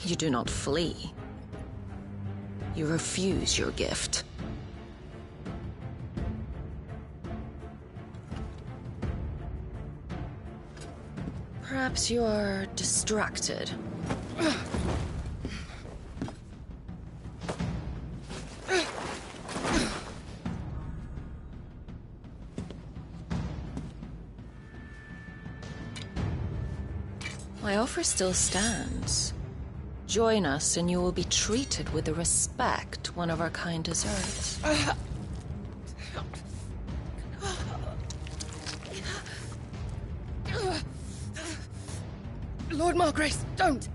You do not flee. You refuse your gift. Perhaps you are distracted. My offer still stands. Join us and you will be treated with the respect one of our kind deserves. Lord Margrace, don't!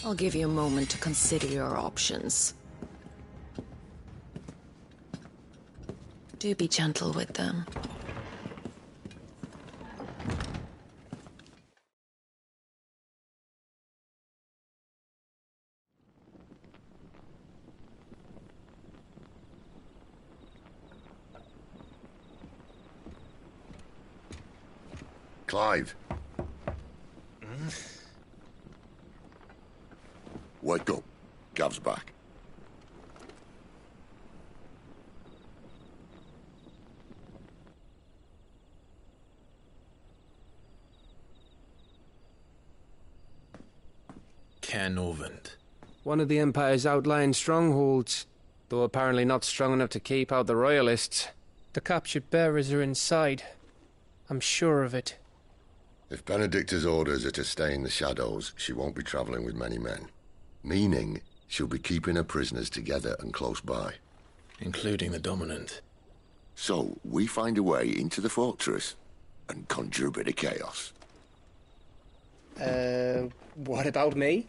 I'll give you a moment to consider your options. Do be gentle with them. Clive. Wake up. Gav's back. Caernarvon. One of the Empire's outlying strongholds, though apparently not strong enough to keep out the Royalists. The captured bearers are inside. I'm sure of it. If Benedicta's orders are to stay in the shadows, she won't be travelling with many men. Meaning, she'll be keeping her prisoners together and close by. Including the Dominant. So, we find a way into the fortress and conjure a bit of chaos. What about me?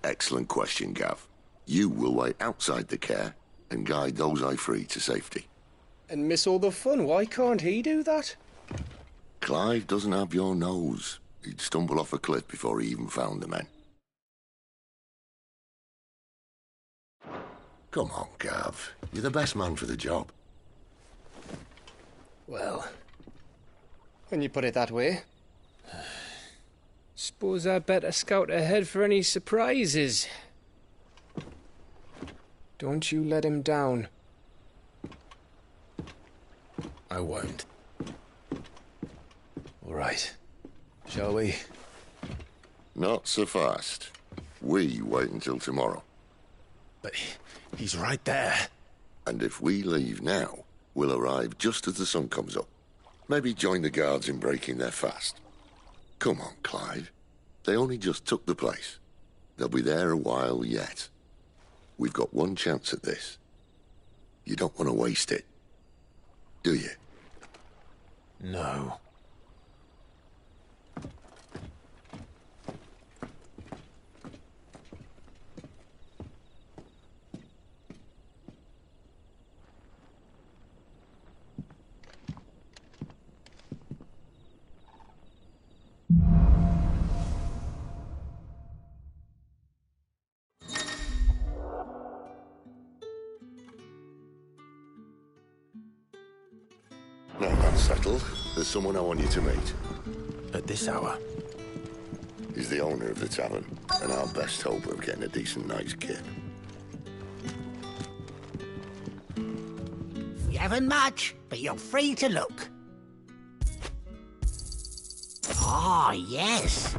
Excellent question, Gav. You will wait outside the care and guide those I free to safety. And miss all the fun. Why can't he do that? Clive doesn't have your nose. He'd stumble off a cliff before he even found the men. Come on, Gav. You're the best man for the job. Well, when you put it that way. Suppose I'd better scout ahead for any surprises. Don't you let him down. I won't. All right. Shall we? Not so fast. We wait until tomorrow. But he's right there. And if we leave now, we'll arrive just as the sun comes up. Maybe join the guards in breaking their fast. Come on, Clive. They only just took the place. They'll be there a while yet. We've got one chance at this. You don't want to waste it, do you? No. Now that's settled. There's someone I want you to meet. At this hour? He's the owner of the tavern, and our best hope of getting a decent night's kip. We haven't much, but you're free to look. Ah, yes.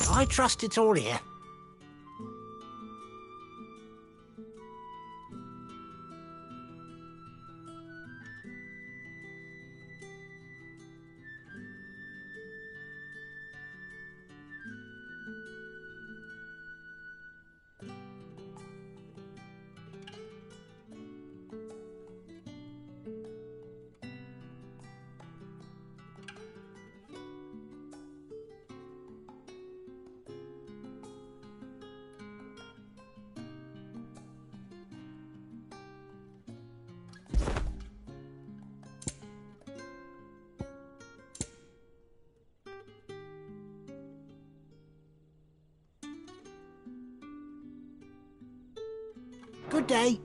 I trust it's all here. Good day.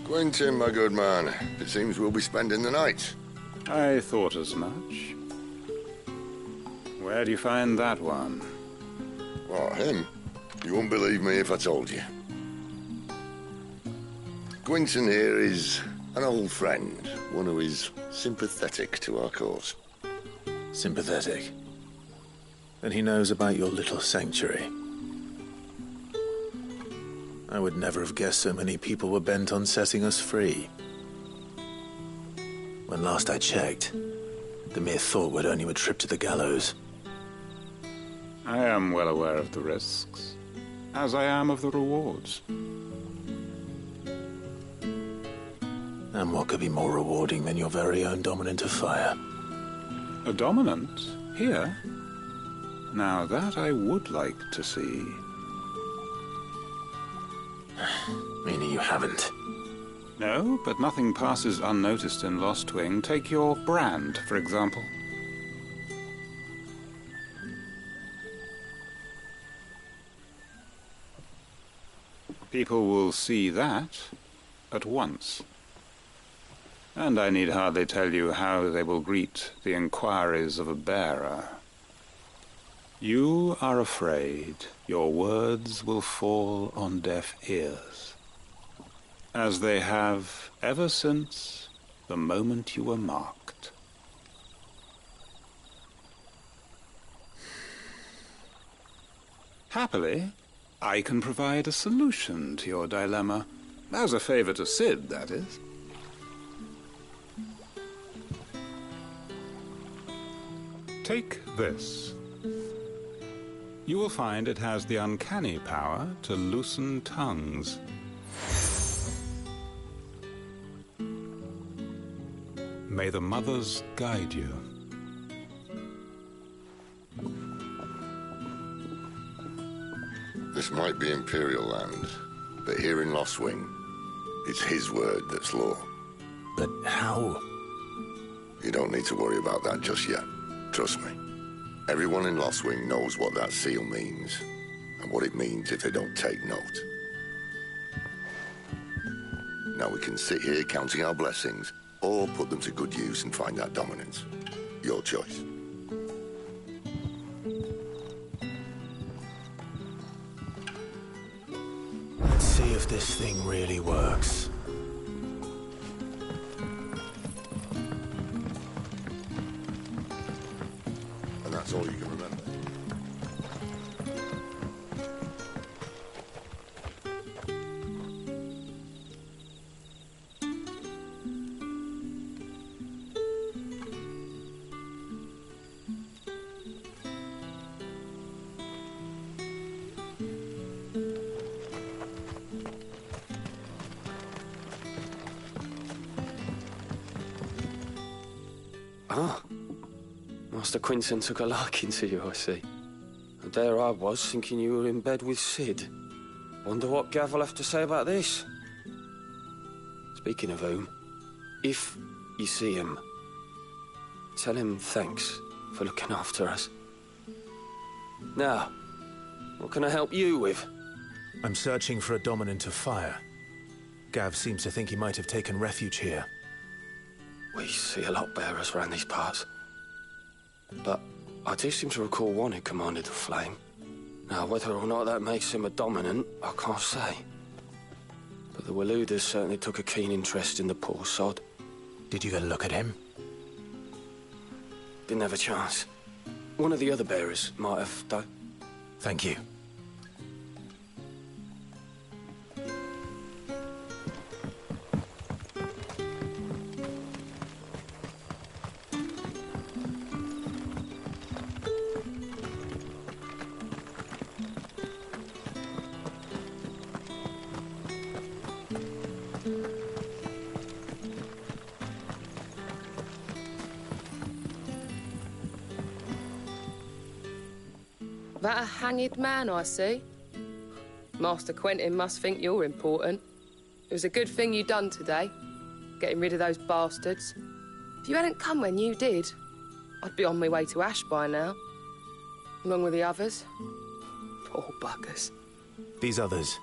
Quentin, my good man. It seems we'll be spending the night. I thought as much. Where do you find that one? What, him? You wouldn't believe me if I told you. Quentin here is an old friend, one who is sympathetic to our cause. Sympathetic. Then he knows about your little sanctuary. I would never have guessed so many people were bent on setting us free. When last I checked, the mere thought would earn you a trip to the gallows. I am well aware of the risks, as I am of the rewards. And what could be more rewarding than your very own dominant of fire? A dominant? Here? Now that I would like to see. Meaning you haven't? No, but nothing passes unnoticed in Lostwing. Take your brand, for example. People will see that at once. And I need hardly tell you how they will greet the inquiries of a bearer. You are afraid your words will fall on deaf ears, as they have ever since the moment you were marked. Happily, I can provide a solution to your dilemma, as a favor to Cid, that is. Take this. You will find it has the uncanny power to loosen tongues. May the mothers guide you. This might be Imperial land, but here in Lostwing, it's his word that's law. But how? You don't need to worry about that just yet. Trust me. Everyone in Lostwing knows what that seal means, and what it means if they don't take note. Now we can sit here counting our blessings, or put them to good use and find that dominance. Your choice. Let's see if this thing really works. And that's all you can remember. Ah, Master Quinton took a liking to you, I see. And there I was, thinking you were in bed with Cid. Wonder what Gav will have to say about this. Speaking of whom, if you see him, tell him thanks for looking after us. Now, what can I help you with? I'm searching for a dominant of fire. Gav seems to think he might have taken refuge here. We see a lot bearers around these parts. But I do seem to recall one who commanded the flame. Now, whether or not that makes him a dominant, I can't say. But the Waluders certainly took a keen interest in the poor sod. Did you get a look at him? Didn't have a chance. One of the other bearers might have, though. Thank you. That a hanged man I see? Master Quentin must think you're important. It was a good thing you done today, getting rid of those bastards. If you hadn't come when you did, I'd be on my way to Ash by now, along with the others. Poor buggers. These others,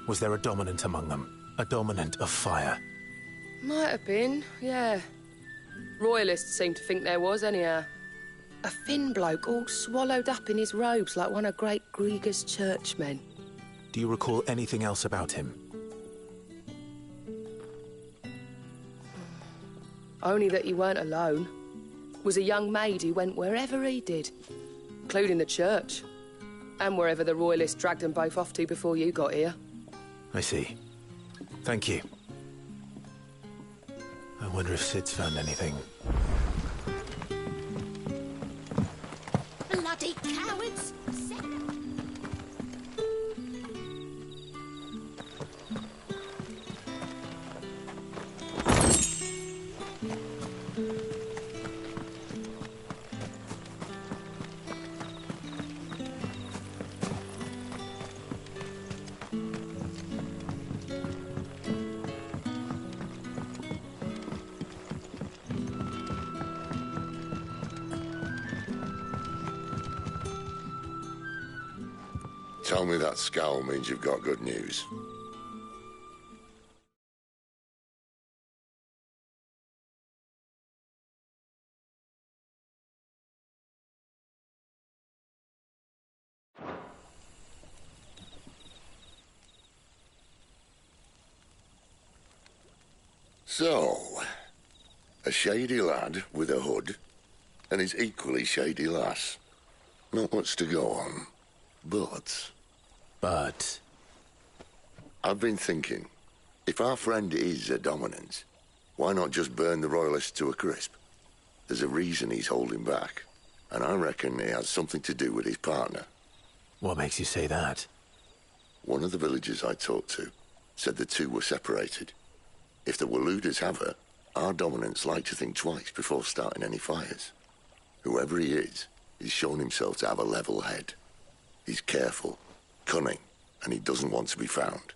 was there a dominant among them? A dominant of fire? Might have been, yeah. Royalists seem to think there was, anyhow. A thin bloke all swallowed up in his robes like one of Great Gregor's churchmen. Do you recall anything else about him? Only that he weren't alone. Was a young maid who went wherever he did, including the church, and wherever the Royalists dragged them both off to before you got here. I see. Thank you. I wonder if Sid's found anything. Bloody cowards! Tell me that scowl means you've got good news. So, a shady lad with a hood, and his equally shady lass. Not much to go on, but... I've been thinking, if our friend is a dominant, why not just burn the Royalists to a crisp? There's a reason he's holding back, and I reckon it has something to do with his partner. What makes you say that? One of the villagers I talked to said the two were separated. If the Waluders have her, our dominants like to think twice before starting any fires. Whoever he is, he's shown himself to have a level head. He's careful, cunning, and he doesn't want to be found.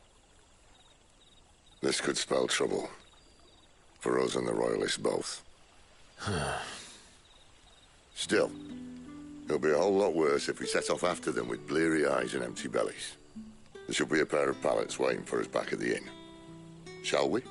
This could spell trouble. For us and the Royalists both. Still, it'll be a whole lot worse if we set off after them with bleary eyes and empty bellies. There should be a pair of pallets waiting for us back at the inn. Shall we?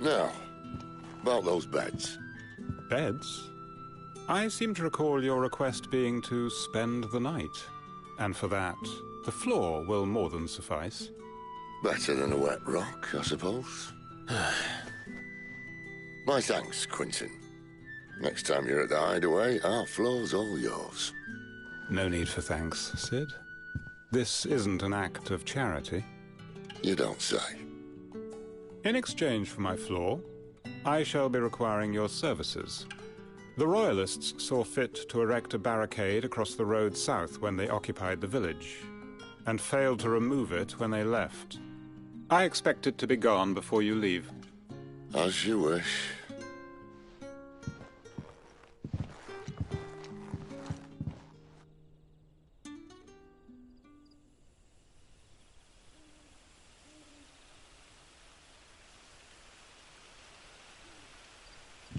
Now, about those beds. Beds? I seem to recall your request being to spend the night. And for that, the floor will more than suffice. Better than a wet rock, I suppose. My thanks, Quentin. Next time you're at the Hideaway, our floor's all yours. No need for thanks, Sid. This isn't an act of charity. You don't say. In exchange for my floor, I shall be requiring your services. The Royalists saw fit to erect a barricade across the road south when they occupied the village, and failed to remove it when they left. I expect it to be gone before you leave. As you wish.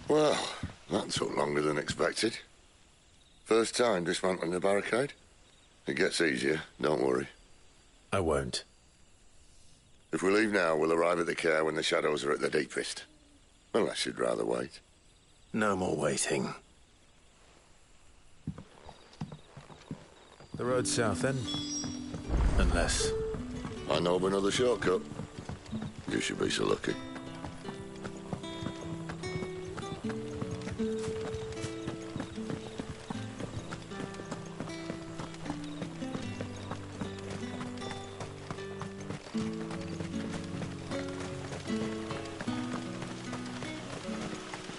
Well, that took longer than expected. First time dismantling the barricade? It gets easier, don't worry. I won't. If we leave now, we'll arrive at the Care when the shadows are at their deepest. Unless you'd rather wait. No more waiting. The road south, then? Unless... I know of another shortcut. You should be so lucky.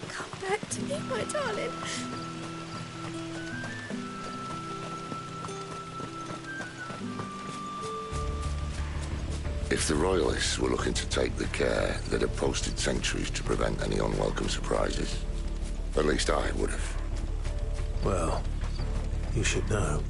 Come back to me, my darling. If the Royalists were looking to take the care, they'd have posted sentries to prevent any unwelcome surprises. At least I would have. Well, you should know.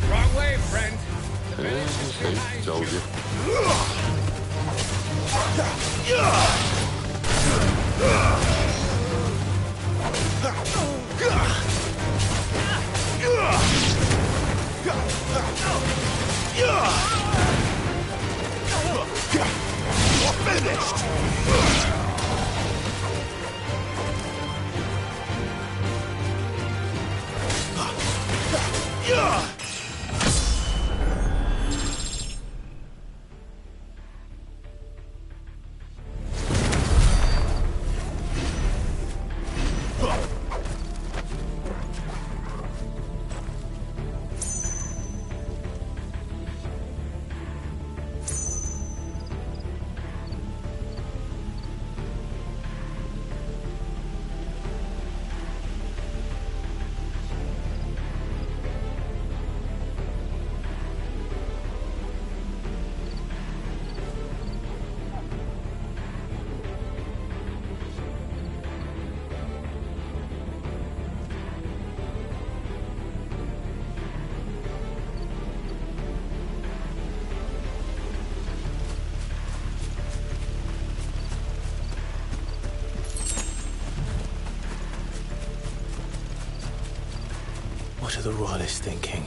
Wrong way, friend. See, told you. What are the Royalists thinking?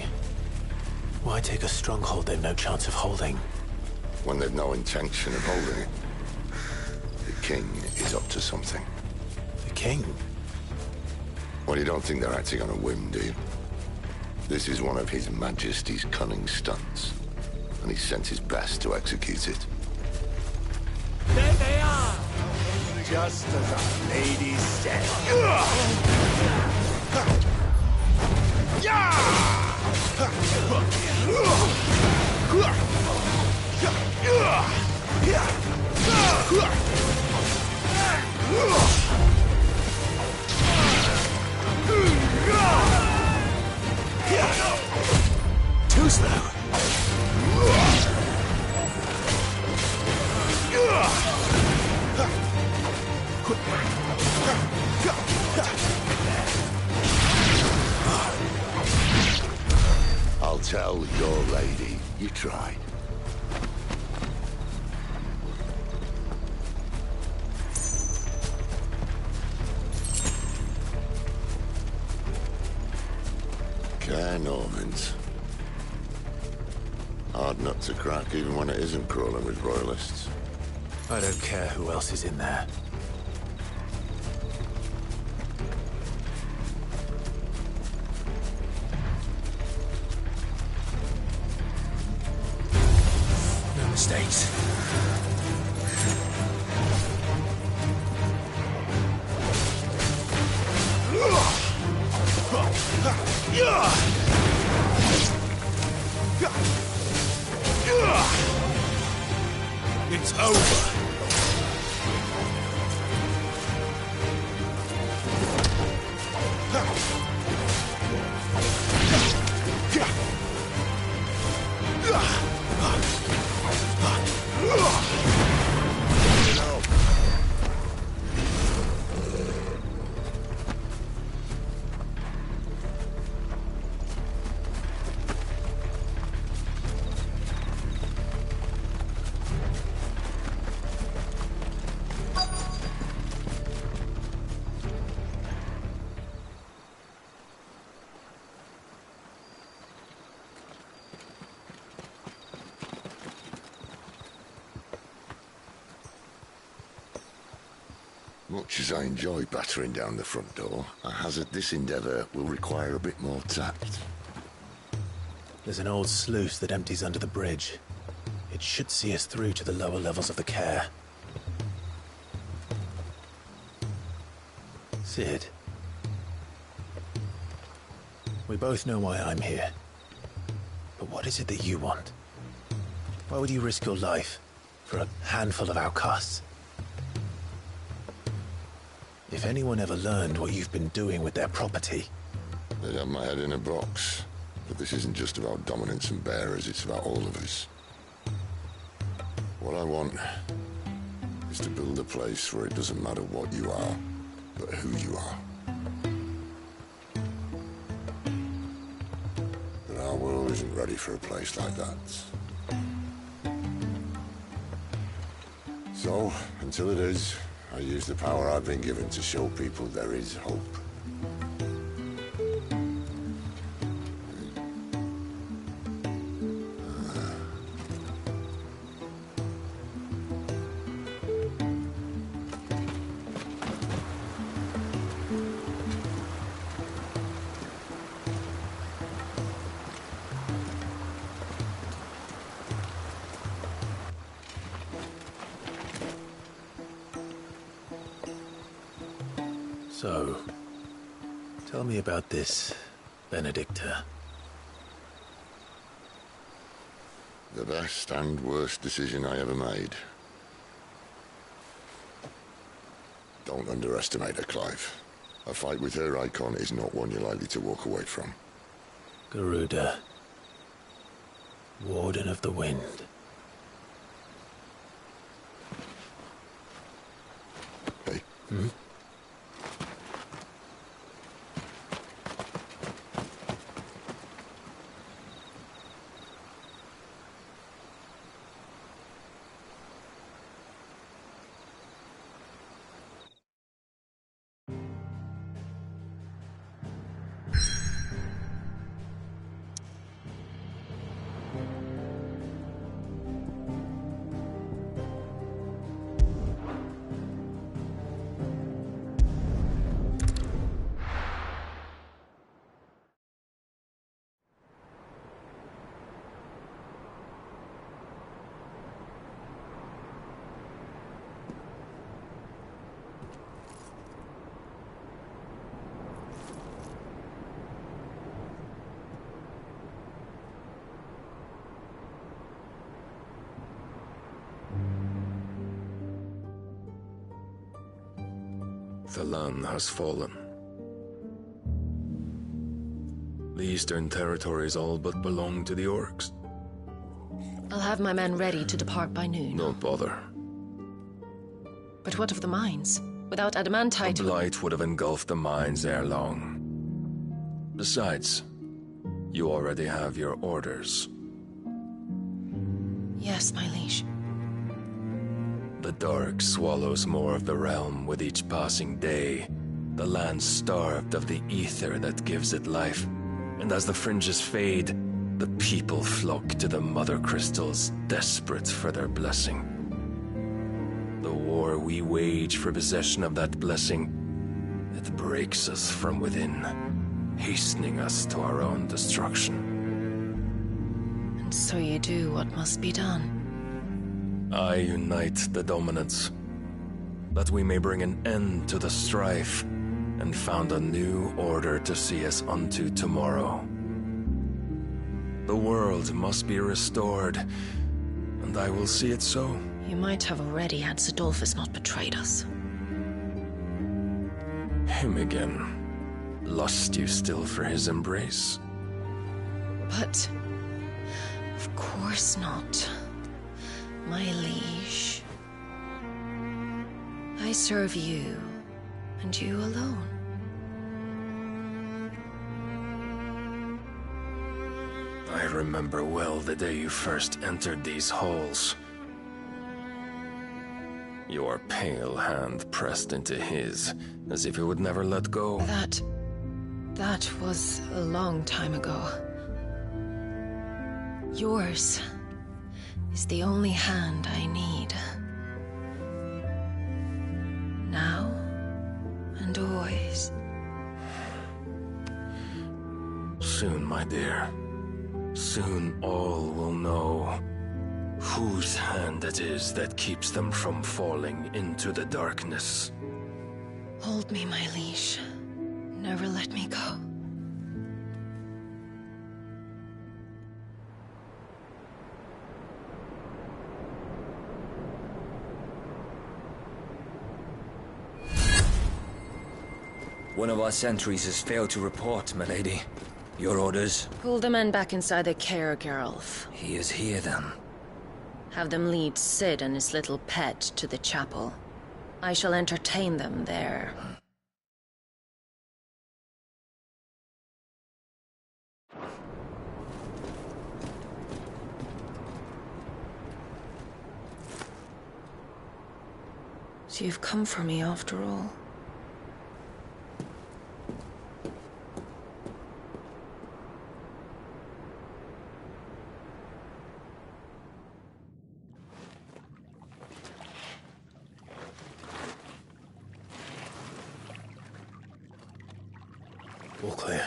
Why take a stronghold they've no chance of holding? When they've no intention of holding it. The king is up to something. The king? Well, you don't think they're acting on a whim, do you? This is one of His Majesty's cunning stunts, and he's sent his best to execute it. There they are! Just as our lady said. Too slow. I'll tell your lady you tried. Caernarvon's. Hard nut to crack, even when it isn't crawling with Royalists. I don't care who else is in there. No mistakes. It's over. Much as I enjoy battering down the front door, I hazard this endeavour will require a bit more tact. There's an old sluice that empties under the bridge. It should see us through to the lower levels of the care. Cid. We both know why I'm here. But what is it that you want? Why would you risk your life for a handful of outcasts? If anyone ever learned what you've been doing with their property... They'd have my head in a box. But this isn't just about dominance and bearers, it's about all of us. What I want is to build a place where it doesn't matter what you are, but who you are. But our world isn't ready for a place like that. So, until it is, I use the power I've been given to show people there is hope. So, tell me about this, Benedicta. The best and worst decision I ever made. Don't underestimate her, Clive. A fight with her icon is not one you're likely to walk away from. Garuda. Warden of the Wind. Hey. Hmm? The Lan has fallen. The Eastern territories all but belong to the Orcs. I'll have my men ready to depart by noon. Don't bother. But what of the mines? Without adamantite... The Blight would have engulfed the mines ere long. Besides, you already have your orders. Yes, my liege. The dark swallows more of the realm with each passing day. The land starved of the ether that gives it life. And as the fringes fade, the people flock to the mother crystals, desperate for their blessing. The war we wage for possession of that blessing, it breaks us from within, hastening us to our own destruction. And so you do what must be done. I unite the dominants, that we may bring an end to the strife, and found a new order to see us unto tomorrow. The world must be restored, and I will see it so. You might have already had Cidolfus not betrayed us. Him again. Lust you still for his embrace? But... of course not. My liege. I serve you, and you alone. I remember well the day you first entered these halls. Your pale hand pressed into his, as if it would never let go. That was a long time ago. Yours is the only hand I need. Now, soon, my dear. Soon all will know whose hand it is that keeps them from falling into the darkness. Hold me, my liege. Never let me go. One of our sentries has failed to report, milady. Your orders? Pull the men back inside the care, Geralf. He is here, then. Have them lead Cid and his little pet to the chapel. I shall entertain them there. So you've come for me after all. All clear.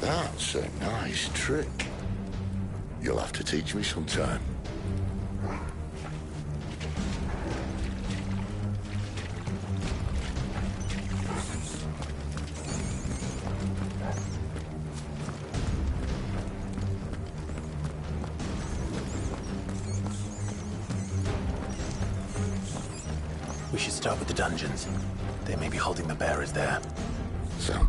That's a nice trick. You'll have to teach me sometime. We should start with the dungeons. They may be holding the bearers there. Sound.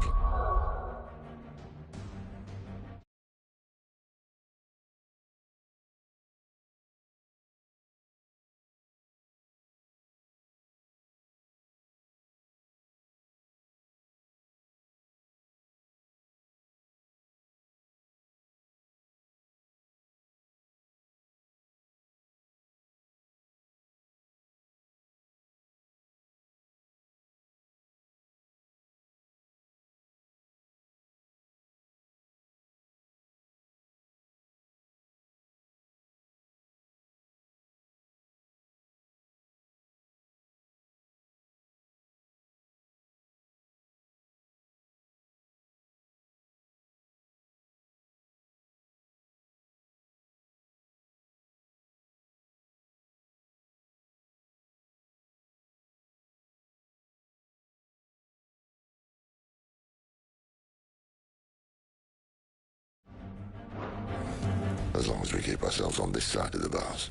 As long as we keep ourselves on this side of the bars.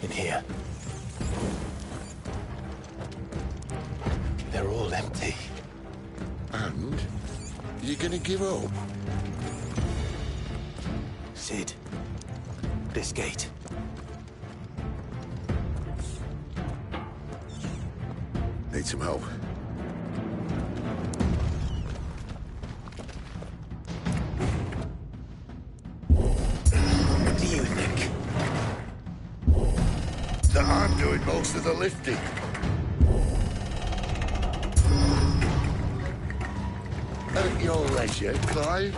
In here. They're all empty. And? You're gonna give up? Cid. This gate. Need some help. What do you think? That I'm doing most of the lifting. At your leisure, Clive.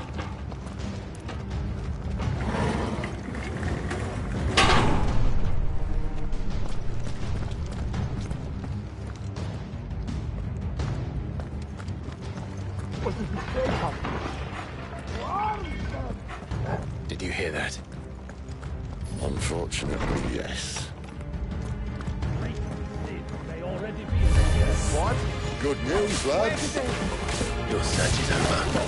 Did you hear that? Unfortunately, yes. What? Good news, lads. Your search is over.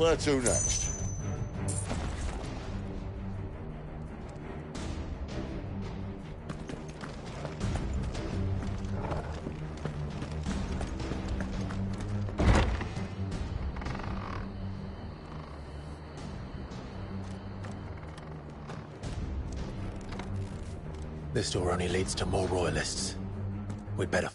Where to next? This door only leads to more royalists. We'd better